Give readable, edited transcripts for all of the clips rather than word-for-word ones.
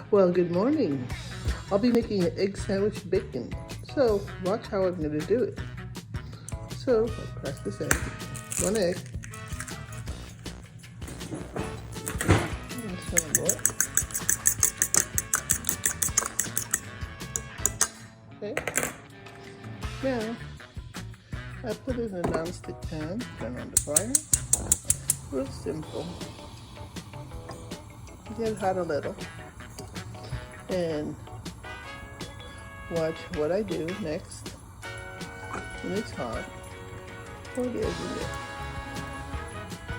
Well, good morning. I'll be making an egg sandwich bacon. So watch how I'm going to do it. So I'll crack this egg. One egg. That's one more. Okay. Now I put it in a non-stick pan. Turn on the fire. Real simple. Get it hot a little. And watch what I do next. When it's hot, pour the egg in there.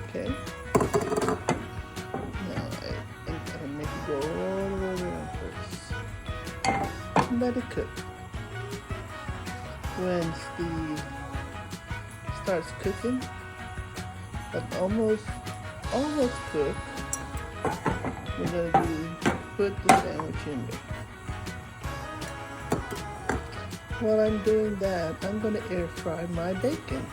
Okay. Now I'm gonna make it go all the way around first. Let it cook. When the starts cooking, but almost cooked, we're gonna put the sandwich in there. While I'm doing that, I'm going to air fry my bacon.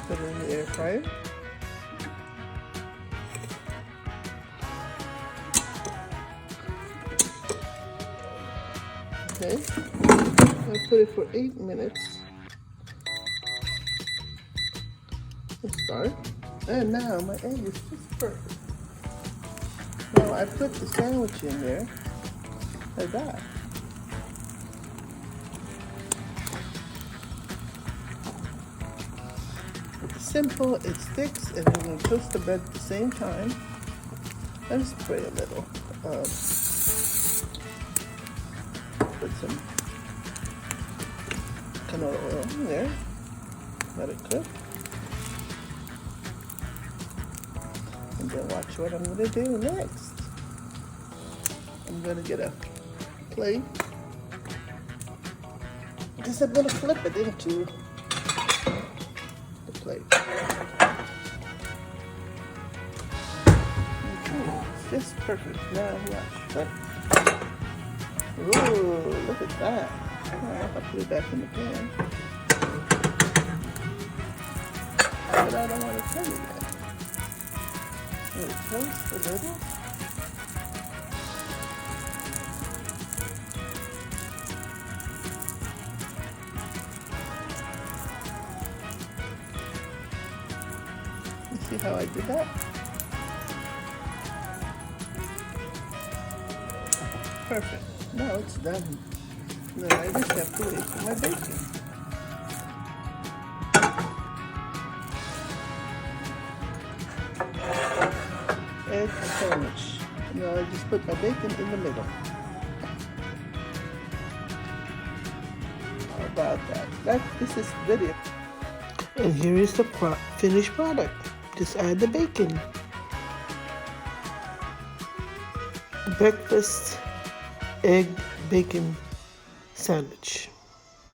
Put it in the air fryer. Okay, I'll put it for 8 minutes. Let's start. And now my egg is just perfect. Now I put the sandwich in there like that. It's simple, it sticks, and we're going to toast the bread at the same time. And spray a little. Put some canola oil in there. Let it cook. And then watch what I'm going to do next. I'm going to get a plate. Because I'm going to flip it into the plate. Okay, it's just perfect. Now watch. Ooh, look at that. I'll put it back in the pan. But I don't want to turn it yet. Let it toast a little. You see how I did that? Perfect. Now it's done. Then I just have to wait for my bacon. Egg sandwich. Now I just put my bacon in the middle. How about that? This is video. And here is the finished product. Just add the bacon. Breakfast egg bacon sandwich.